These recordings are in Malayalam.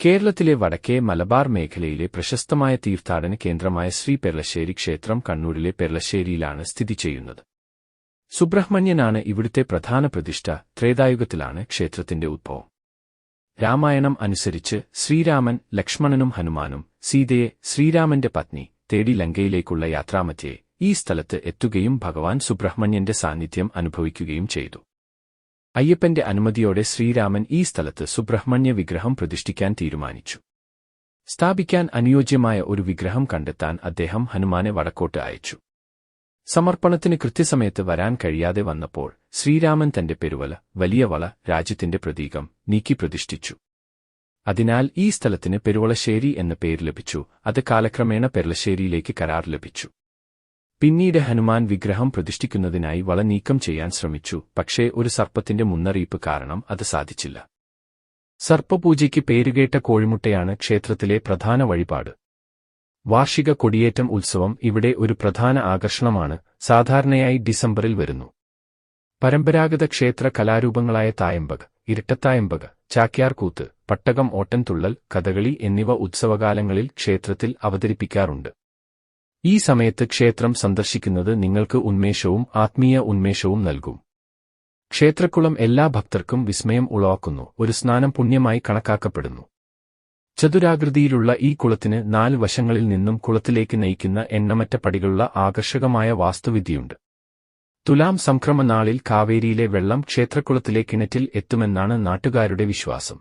കേരളത്തിലെ വടക്കേ മലബാർ മേഖലയിലെ പ്രശസ്തമായ തീർത്ഥാടന കേന്ദ്രമായ ശ്രീ പെർളശ്ശേരി ക്ഷേത്രം കണ്ണൂരിലെ പെർളശ്ശേരിയിലാണ് സ്ഥിതി ചെയ്യുന്നത്. സുബ്രഹ്മണ്യനാണ് ഇവിടുത്തെ പ്രധാന പ്രതിഷ്ഠ. ത്രേതായുഗത്തിലാണ് ക്ഷേത്രത്തിന്റെ ഉദ്ഭവം. രാമായണം അനുസരിച്ച് ശ്രീരാമൻ ലക്ഷ്മണനും ഹനുമാനും സീതയെ ശ്രീരാമന്റെ പത്നി തേടി ലങ്കയിലേക്കുള്ള യാത്രാമധ്യേ ഈ സ്ഥലത്ത് എത്തുകയും ഭഗവാൻ സുബ്രഹ്മണ്യന്റെ സാന്നിധ്യം അനുഭവിക്കുകയും ചെയ്തു. അയ്യപ്പന്റെ അനുമതിയോടെ ശ്രീരാമൻ ഈ സ്ഥലത്ത് സുബ്രഹ്മണ്യ വിഗ്രഹം പ്രതിഷ്ഠിക്കാൻ തീരുമാനിച്ചു. സ്ഥാപിക്കാൻ അനുയോജ്യമായ ഒരു വിഗ്രഹം കണ്ടെത്താൻ അദ്ദേഹം ഹനുമാനെ വടക്കോട്ട് അയച്ചു. സമർപ്പണത്തിന് കൃത്യസമയത്ത് വരാൻ കഴിയാതെ വന്നപ്പോൾ ശ്രീരാമൻ തന്റെ പെരുവല, വലിയ വള, രാജ്യത്തിന്റെ പ്രതീകം നീക്കി പ്രതിഷ്ഠിച്ചു. അതിനാൽ ഈ സ്ഥലത്തിന് പെരുവളശ്ശേരി എന്ന പേര് ലഭിച്ചു. അത് കാലക്രമേണ പെർളശ്ശേരിയിലേക്ക് കരാർ ലഭിച്ചു. പിന്നീട് ഹനുമാൻ വിഗ്രഹം പ്രതിഷ്ഠിക്കുന്നതിനായി വള നീക്കം ചെയ്യാൻ ശ്രമിച്ചു. പക്ഷേ ഒരു സർപ്പത്തിന്റെ മുന്നറിയിപ്പ് കാരണം അത് സാധിച്ചില്ല. സർപ്പപൂജയ്ക്ക് പേരുകേട്ട കോഴിമുട്ടയാണ് ക്ഷേത്രത്തിലെ പ്രധാന വഴിപാട്. വാർഷിക കൊടിയേറ്റം ഉത്സവം ഇവിടെ ഒരു പ്രധാന ആകർഷണമാണ്. സാധാരണയായി ഡിസംബറിൽ വരുന്നു. പരമ്പരാഗത ക്ഷേത്ര കലാരൂപങ്ങളായ തായമ്പക, ഇരട്ടത്തായമ്പക, ചാക്യാർകൂത്ത്, പട്ടകം, ഓട്ടൻതുള്ളൽ, കഥകളി എന്നിവ ഉത്സവകാലങ്ങളിൽ ക്ഷേത്രത്തിൽ അവതരിപ്പിക്കാറുണ്ട്. ഈ സമയത്ത് ക്ഷേത്രം സന്ദർശിക്കുന്നത് നിങ്ങൾക്ക് ഉന്മേഷവും ആത്മീയ ഉന്മേഷവും നൽകും. ക്ഷേത്രക്കുളം എല്ലാ ഭക്തർക്കും വിസ്മയം ഉളവാക്കുന്നു. ഒരു സ്നാനം പുണ്യമായി കണക്കാക്കപ്പെടുന്നു. ചതുരാകൃതിയിലുള്ള ഈ കുളത്തിന് 4 വശങ്ങളിൽ നിന്നും കുളത്തിലേക്ക് നയിക്കുന്ന എണ്ണമറ്റ പടികളുള്ള ആകർഷകമായ വാസ്തുവിദ്യയുണ്ട്. തുലാം സംക്രമ നാളിൽ കാവേരിയിലെ വെള്ളം ക്ഷേത്രക്കുളത്തിലെ കിണറ്റിൽ എത്തുമെന്നാണ് നാട്ടുകാരുടെ വിശ്വാസം.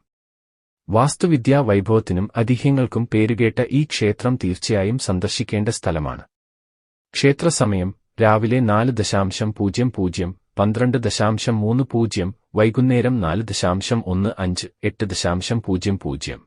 വാസ്തുവിദ്യാ വൈഭവത്തിനും ഐതിഹ്യങ്ങൾക്കും പേരുകേട്ട ഈ ക്ഷേത്രം തീർച്ചയായും സന്ദർശിക്കേണ്ട സ്ഥലമാണ്. ക്ഷേത്രസമയം രാവിലെ 4:00, 12:30, വൈകുന്നേരം 4:15, 8:00.